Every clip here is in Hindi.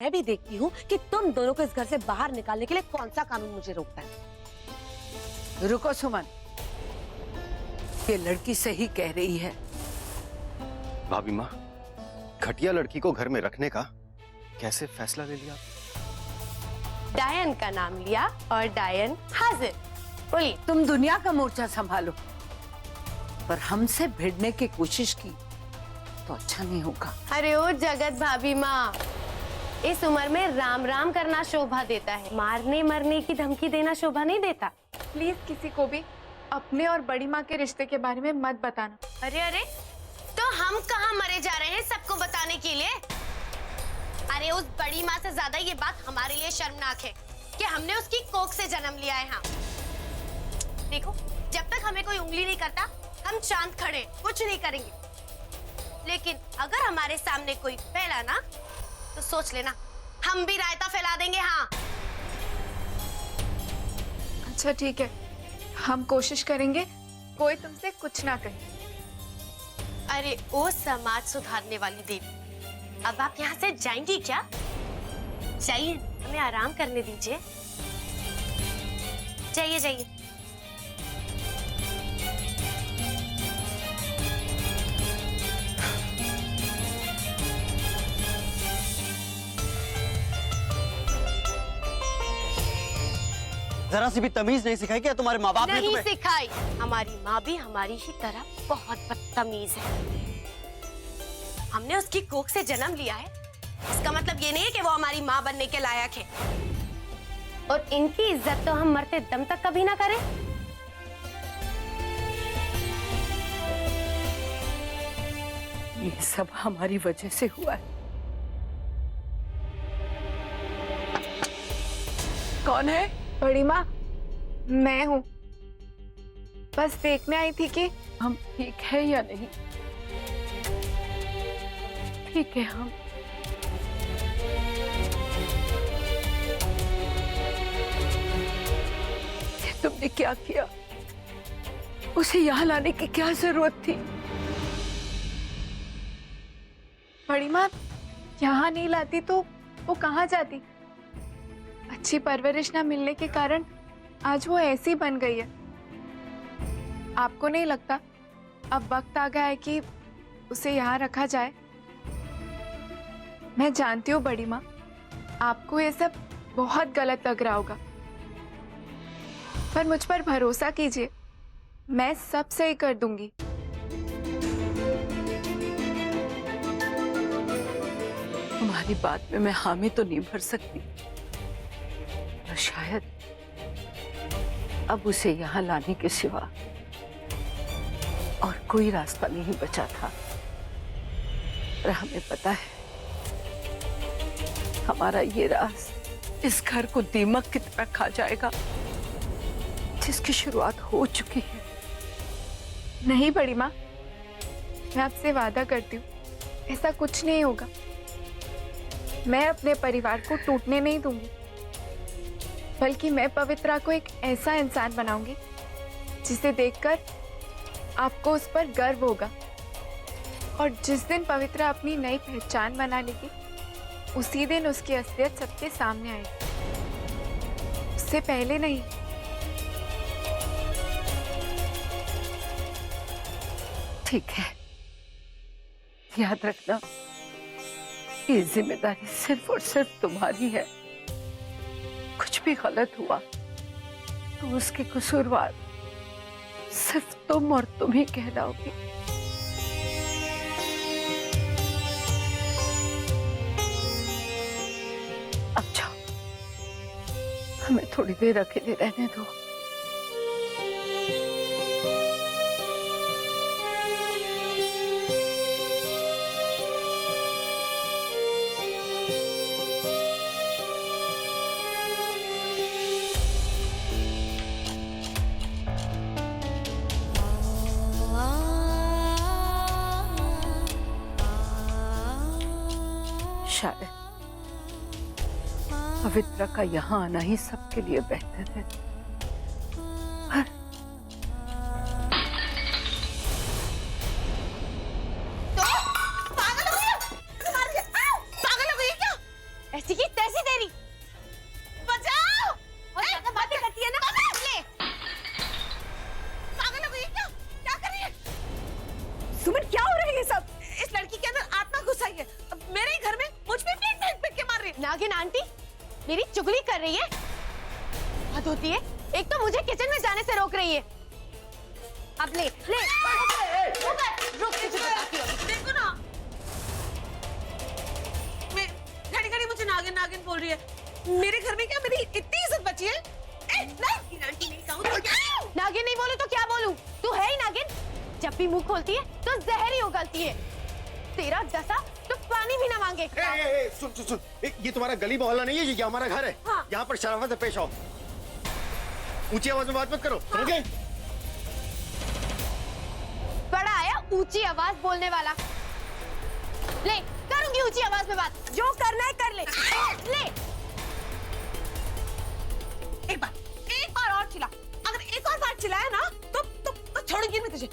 मैं भी देखती हूँ कि तुम दोनों को इस घर से बाहर निकालने के लिए कौन सा कानून मुझे रोकता है। रुको सुमन, ये लड़की सही कह रही है। भाभी माँ, घटिया लड़की को घर में रखने का कैसे फैसला ले लिया? डायन का नाम लिया और डायन हाजिर। बोलिए। तुम दुनिया का मोर्चा संभालो, पर हमसे भिड़ने की कोशिश की तो अच्छा नहीं होगा। अरे ओ जगत भाभी माँ, इस उम्र में राम राम करना शोभा देता है, मारने मरने की धमकी देना शोभा नहीं देता। प्लीज किसी को भी अपने और बड़ी माँ के रिश्ते के बारे में मत बताना। अरे अरे, तो हम कहाँ मरे जा रहे हैं सबको बताने के लिए? अरे उस बड़ी माँ से ज्यादा ये बात हमारे लिए शर्मनाक है कि हमने उसकी कोख से जन्म लिया है। हाँ देखो, जब तक हमें कोई उंगली नहीं करता हम शांत खड़े, कुछ नहीं करेंगे। लेकिन अगर हमारे सामने कोई फैला ना, तो सोच लेना हम भी रायता फैला देंगे। हाँ अच्छा ठीक है, हम कोशिश करेंगे कोई तुमसे कुछ ना कहे। अरे ओ समाज सुधारने वाली देवी, अब आप यहाँ से जाएंगी क्या? जाइए, हमें आराम करने दीजिए। जाइए जाइए। जरा सी भी तमीज नहीं सिखाई क्या तुम्हारे माँ बाप ने नहीं तुम्हें? सिखाई। हमारी माँ भी हमारी ही तरह बहुत बदतमीज है। हमने उसकी कोख से जन्म लिया है, इसका मतलब ये नहीं है कि वो हमारी माँ बनने के लायक है। और इनकी इज्जत तो हम मरते दम तक कभी ना करें। ये सब हमारी वजह से हुआ है। कौन है? बड़ी माँ, मैं हूँ। बस देखने आई थी कि हम ठीक है या नहीं। ठीक है हम। ये तुमने क्या किया? उसे यहाँ लाने की क्या जरूरत थी? बड़ी माँ यहाँ नहीं लाती तो वो कहाँ जाती? अच्छी परवरिश ना मिलने के कारण आज वो ऐसी बन गई है। आपको नहीं लगता अब वक्त आ गया है कि उसे यहाँ रखा जाए? मैं जानती हूँ बड़ी माँ, आपको ये सब बहुत गलत लग रहा होगा, पर मुझ पर भरोसा कीजिए, मैं सब सही कर दूंगी। तुम्हारी बात में मैं हामी तो नहीं भर सकती, पर शायद अब उसे यहाँ लाने के सिवा और कोई रास्ता नहीं बचा था। और हमें पता है हमारा ये राज इस घर को दीमक की तरह खा जाएगा, जिसकी शुरुआत हो चुकी है। नहीं बड़ी माँ, मैं आपसे वादा करती हूँ ऐसा कुछ नहीं होगा। मैं अपने परिवार को टूटने नहीं दूंगी, बल्कि मैं पवित्रा को एक ऐसा इंसान बनाऊंगी जिसे देखकर आपको उस पर गर्व होगा। और जिस दिन पवित्रा अपनी नई पहचान बना लेगी, उसी दिन उसकी असलियत सबके सामने आएगी, उससे पहले नहीं। ठीक है, याद रखना ये जिम्मेदारी सिर्फ और सिर्फ तुम्हारी है। कुछ भी गलत हुआ तो उसके कसूरवार सिर्फ तुम और तुम ही कहलाओगी। अब जाओ, हमें थोड़ी देर अकेले रहने दो। शायद पवित्रा का यहाँ आना ही सबके लिए बेहतर है। पर पागल हो गई क्या? ऐसी मेरी चुगली कर रही है? हद होती है। एक तो मुझे किचन में जाने से रोक रही है। अब ले ले रुक, तुझे बताती हूँ। देखो ना, मैं घड़ी घड़ी मुझे नागिन नागिन बोल रही है। मेरे घर में क्या मेरी इतनी इज्जत बची है? नागिन आंटी नहीं कहूँ तो नागिन नहीं बोलूं तो क्या बोलूं? तू है ही नागिन। जब भी मुंह खोलती है तो जहर ही उगलती है। तेरा दसा तो पानी भी ना मांगे। सुन सुन सुन, ये तुम्हारा गली मोहल्ला नहीं है, ये हमारा घर है। हाँ। यहाँ पर शराफत से पेश आओ। ऊंची आवाज में बात मत करो, समझे? बड़ा आया ऊंची आवाज बोलने वाला। ले, करूंगी ऊंची आवाज में बात। जो करना है कर ले। ले एक बार और चिल्ला। अगर एक और बार चिल्लाया ना तो छोड़ूंगी मैं तुझे।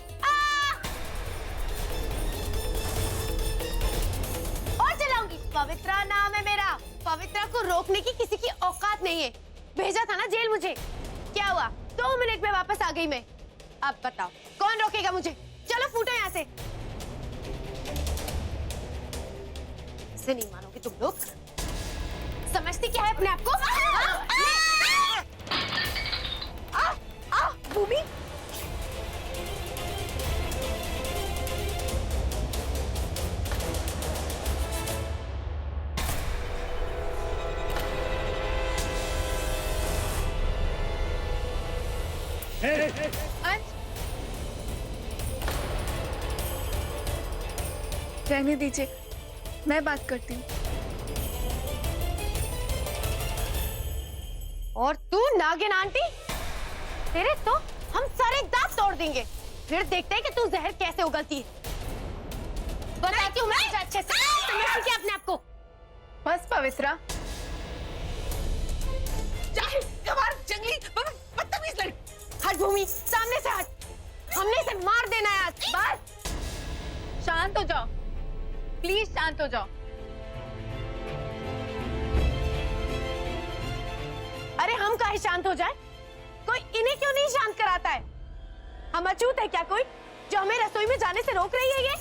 और चलाऊंगी। पवित्रा नाम है मेरा। पवित्रा को रोकने की किसी की औकात नहीं है। भेजा था ना जेल मुझे। क्या हुआ? 2 मिनट में वापस आ गई मैं। अब बताओ कौन रोकेगा मुझे? चलो फूटो यहाँ से। इसे नहीं मानोगे तुम लोग। समझती क्या है अपने आप को? भूमि, रहने दीजिए, मैं बात करती हूँ। और तू नागिन आंटी, तेरे तो हम सारे दांत तोड़ देंगे। फिर देखते हैं कि तू जहर कैसे उगलती है। बताती हूँ मैं तुझे अच्छे से। समझती क्या अपने आप को? बस पवित्रा, चाहे कबार जंगली बदतमीज लड़की। हट भूमि, सामने से हट। हमने इसे मार देना है आज। बस शांत हो जाओ, प्लीज शांत हो जाओ। अरे हम काहे शांत हो जाए? कोई इन्हें क्यों नहीं शांत कराता है? हम अछूत है क्या कोई जो हमें रसोई में जाने से रोक रही है?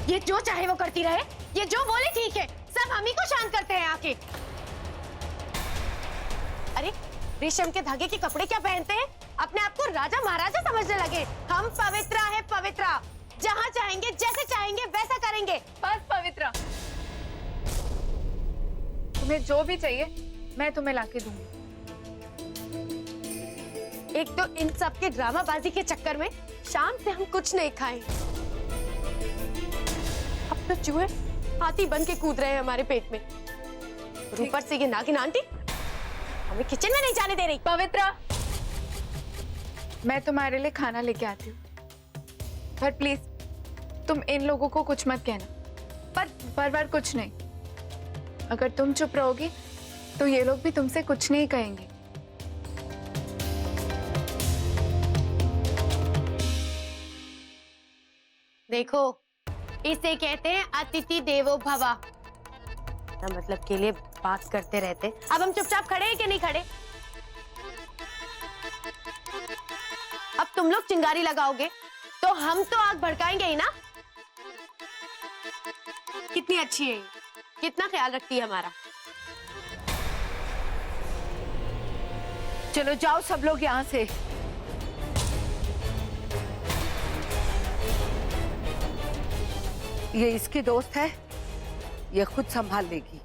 ये जो चाहे वो करती रहे। ये जो बोले ठीक है। सब हम ही को शांत करते हैं आके। अरे रेशम के धागे के कपड़े क्या पहनते हैं? अपने आप को राजा महाराजा समझने लगे। हम पवित्रा है, पवित्रा। जहाँ चाहेंगे जैसे चाहेंगे वैसा करेंगे। बस पवित्रा, तुम्हें जो भी चाहिए मैं तुम्हें लाके दूंगी। एक तो इन सब के ड्रामाबाजी के चक्कर में शाम से हम कुछ नहीं खाए। अब तो चूहे हाथी बन के कूद रहे हैं हमारे पेट में। और ऊपर से ये नागिन आंटी हमें किचन में नहीं जाने दे रही। पवित्रा, मैं तुम्हारे लिए खाना लेके आती हूँ, पर प्लीज तुम इन लोगों को कुछ मत कहना। पर कुछ नहीं। अगर तुम चुप रहोगी तो ये लोग भी तुमसे कुछ नहीं कहेंगे। देखो, इसे कहते हैं अतिथि देवो भव। मतलब के लिए बात करते रहते। अब हम चुपचाप खड़े हैं कि नहीं खड़े? अब तुम लोग चिंगारी लगाओगे तो हम तो आग भड़काएंगे ही ना। कितनी अच्छी है ये, कितना ख्याल रखती है हमारा। चलो जाओ सब लोग यहाँ से। ये इसकी दोस्त है, ये खुद संभाल लेगी।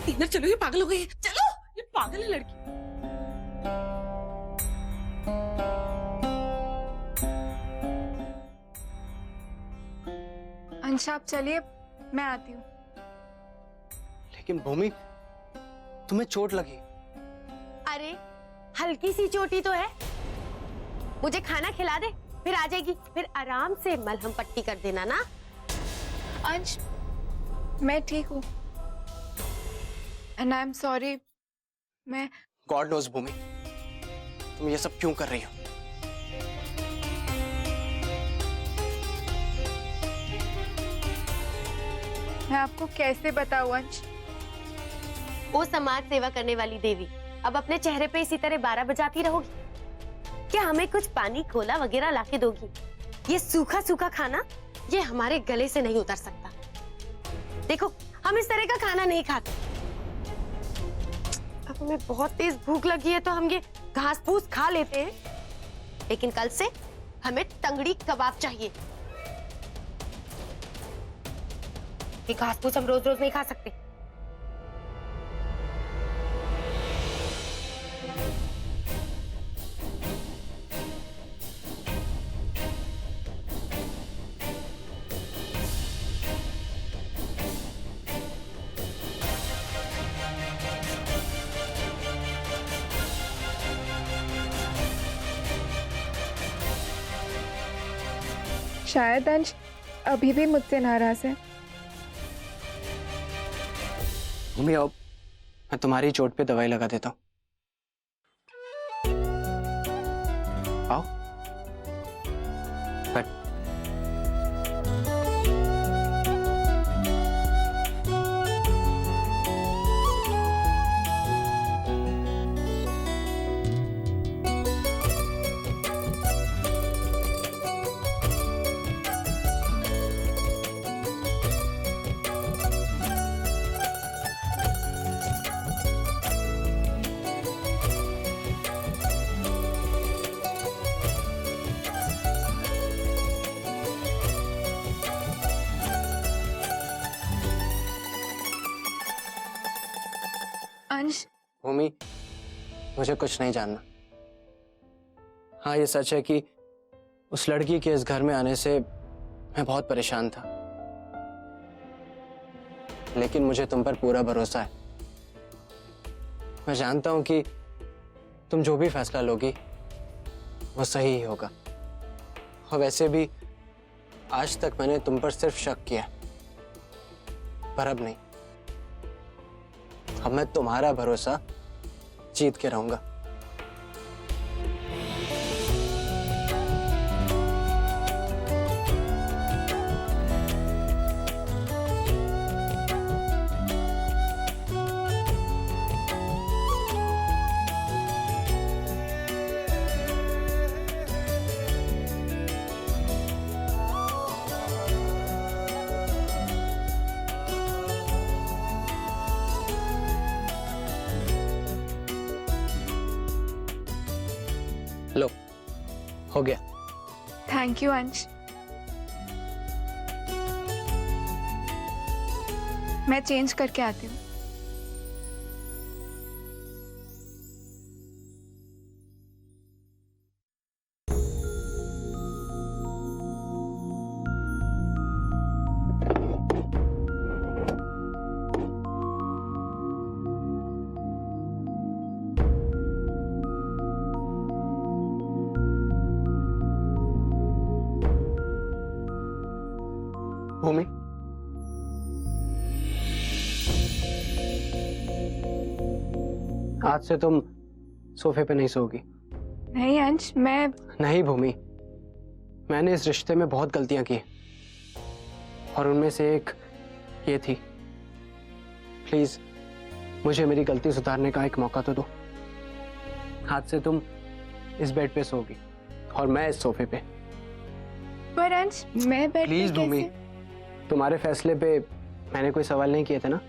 इधर चलो, ये पागल हो गई है। चलो, ये पागल है लड़की। अंश आप चलिए, मैं आती हूँ। लेकिन भूमि, तुम्हें चोट लगी। अरे हल्की सी चोटी तो है। मुझे खाना खिला दे, फिर आ जाएगी। फिर आराम से मलहम पट्टी कर देना ना। अंश, मैं ठीक हूँ। And I am sorry. मैं गॉड नोज भूमि, तुम ये सब क्यों कर रही हो? मैं आपको कैसे बताऊं अंश? वो समाज सेवा करने वाली देवी अब अपने चेहरे पे इसी तरह 12 बजाती रहोगी? क्या हमें कुछ पानी कोला वगैरह लाके दोगी? ये सूखा सूखा खाना ये हमारे गले से नहीं उतर सकता। देखो, हम इस तरह का खाना नहीं खाते। अब हमें बहुत तेज भूख लगी है तो हम ये घास फूस खा लेते हैं, लेकिन कल से हमें तंगड़ी कबाब चाहिए। ये घास फूस हम रोज रोज नहीं खा सकते। शायद अंश अभी भी मुझसे नाराज है। मम्मी आओ, मैं तुम्हारी चोट पे दवाई लगा देता हूँ। आओ बैठ। अंश, भूमि, मुझे कुछ नहीं जानना। हाँ, ये सच है कि उस लड़की के इस घर में आने से मैं बहुत परेशान था, लेकिन मुझे तुम पर पूरा भरोसा है। मैं जानता हूं कि तुम जो भी फैसला लोगी वो सही ही होगा। और वैसे भी आज तक मैंने तुम पर सिर्फ शक किया, पर अब नहीं। अब मैं तुम्हारा भरोसा जीत के रहूंगा। लो, हो गया। थैंक यू अंश। मैं चेंज करके आती हूँ। भूमि, आज से तुम सोफे पे नहीं सोओगी। नहीं अंश, मैं नहीं भूमि, मैंने इस रिश्ते में बहुत गलतियां की और उनमें से एक ये थी। प्लीज मुझे मेरी गलती सुधारने का एक मौका तो दो। आज से तुम इस बेड पे सोओगी और मैं इस सोफे पे। पर अंश, मैं बेड पे प्लीज भूमि, कैसे? तुम्हारे फैसले पे मैंने कोई सवाल नहीं किए थे ना,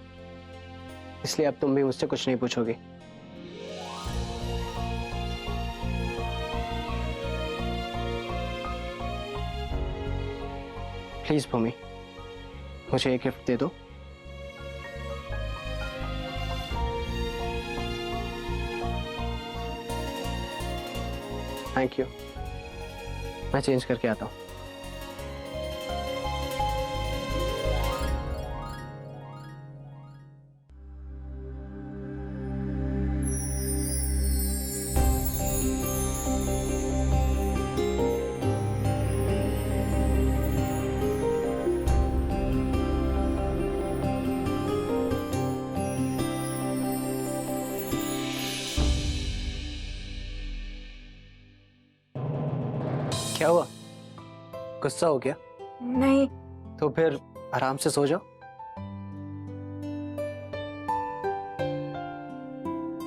इसलिए अब तुम भी मुझसे कुछ नहीं पूछोगे। प्लीज भूमि, मुझे एक गिफ्ट दे दो। Thank you. मैं चेंज करके आता हूँ। क्या हुआ? गुस्सा हो गया? नहीं। तो फिर आराम से सो जाओ।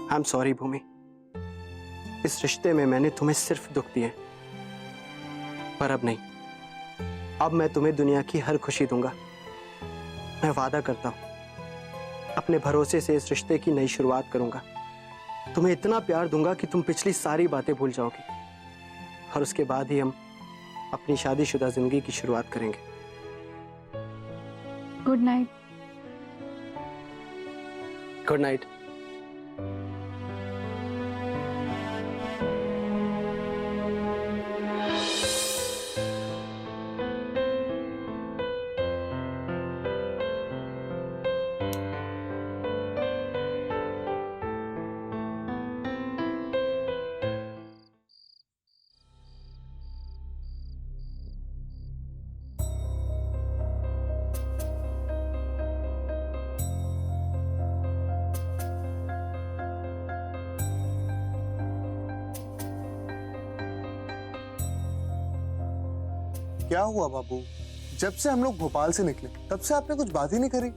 आई एम सॉरी भूमि, इस रिश्ते में मैंने तुम्हें सिर्फ दुख दिए, पर अब नहीं। अब मैं तुम्हें दुनिया की हर खुशी दूंगा। मैं वादा करता हूं अपने भरोसे से इस रिश्ते की नई शुरुआत करूंगा। तुम्हें इतना प्यार दूंगा कि तुम पिछली सारी बातें भूल जाओगी और उसके बाद ही हम अपनी शादीशुदा जिंदगी की शुरुआत करेंगे। Good night. Good night. क्या हुआ बाबू? जब से हम लोग भोपाल से निकले तब से आपने कुछ बात ही नहीं करी।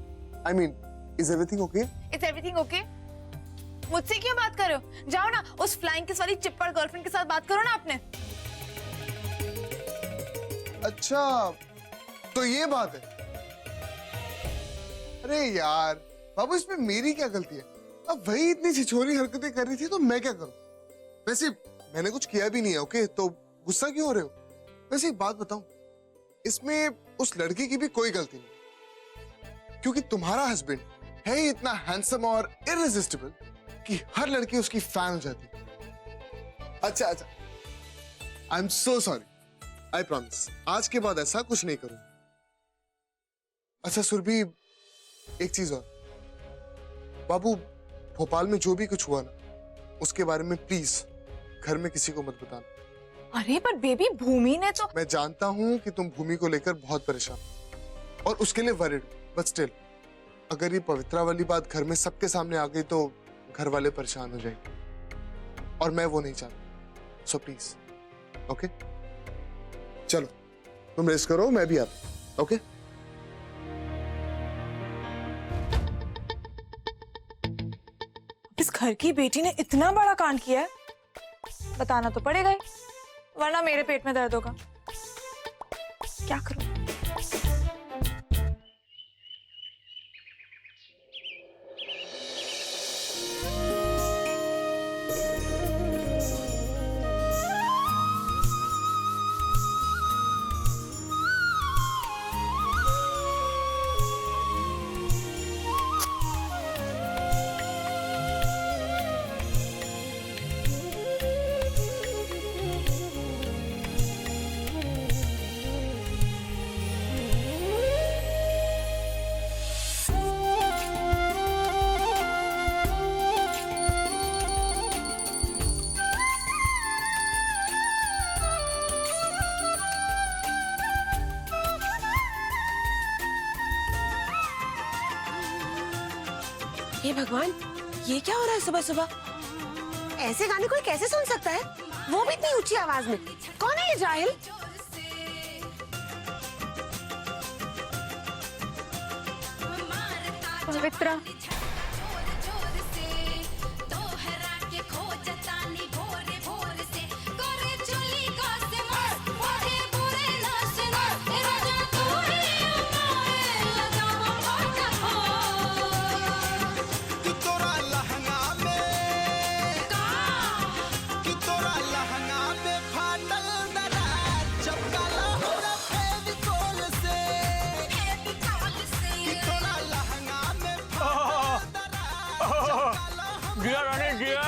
I mean, is everything okay? Is everything okay? मुझसे क्यों बात कर रहे हो? जाओ ना उस फ्लाइंग किस वाली चिप्पड़ गर्लफ्रेंड के साथ बात करो ना आपने। अच्छा, तो ये बात है। अरे यार बाबू, इसमें मेरी क्या गलती है? अब वही इतनी छिछोरी हरकतें कर रही थी तो मैं क्या करूं? वैसे मैंने कुछ किया भी नहीं है, ओके? तो गुस्सा क्यों हो रहे हो? वैसे एक बात बताऊं, इसमें उस लड़की की भी कोई गलती नहीं, क्योंकि तुम्हारा हस्बैंड है ही इतना हैंडसम और इररेसिस्टिबल कि हर लड़की उसकी फैन हो जाती है। अच्छा, I am so sorry, I promise आज के बाद ऐसा कुछ नहीं करूंगा। अच्छा सुरभि, एक चीज और, बाबू भोपाल में जो भी कुछ हुआ ना उसके बारे में प्लीज घर में किसी को मत बताना। अरे पर बेबी, भूमि ने तो। मैं जानता हूं कि तुम भूमि को लेकर बहुत परेशान हो और उसके लिए वरीड, बट स्टिल अगर ये पवित्रा वाली बात घर में सबके सामने आ गई तो घर वाले परेशान हो जाएंगे और मैं वो नहीं चाहता। So please, okay? चलो तुम रेस्ट करो, मैं भी आता हूं, ओके? इस घर की बेटी ने इतना बड़ा कांड किया है, बताना तो पड़ेगा ही, वरना मेरे पेट में दर्द होगा। क्या करूं? हे भगवान, ये क्या हो रहा है सुबह सुबह? ऐसे गाने कोई कैसे सुन सकता है, वो भी इतनी ऊंची आवाज में? कौन है ये जाहिल? पवित्रा, जिया रानी जिया।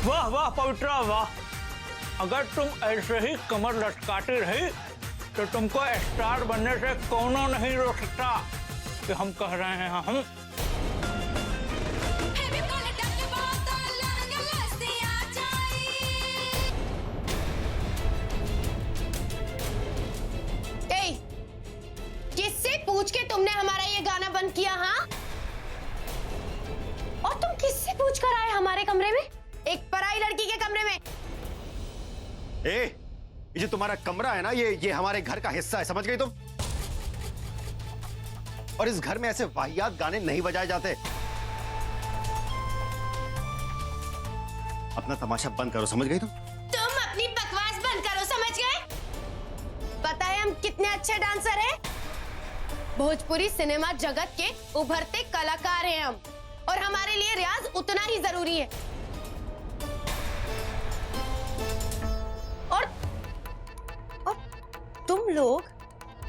वाह वाह पवित्रा वाह, अगर तुम ऐसे ही कमर लटकाती रही तो तुमको स्टार बनने से कौनो नहीं रोक सकता। कि हम कह रहे हैं हम। किससे पूछ के तुमने हमारा ये गाना बंद किया? हाँ, और तुम किससे पूछ कर आए हमारे कमरे में, एक पराई लड़की के कमरे में? ये जो तुम्हारा कमरा है ना, ये हमारे घर का हिस्सा है, समझ गई तुम? और इस घर में ऐसे वाहियात गाने नहीं बजाए जाते। अपना तमाशा बंद करो, समझ गई तुम? तुम अपनी बकवास बंद करो, समझ गए? पता है हम कितने अच्छे डांसर हैं? भोजपुरी सिनेमा जगत के उभरते कलाकार हैं हम, और हमारे लिए रियाज उतना ही जरूरी है। और तुम लोग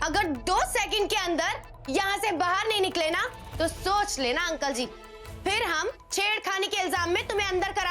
अगर 2 सेकंड के अंदर यहाँ से बाहर नहीं निकले ना, तो सोच लेना अंकल जी, फिर हम छेड़खानी के इल्जाम में तुम्हें अंदर कर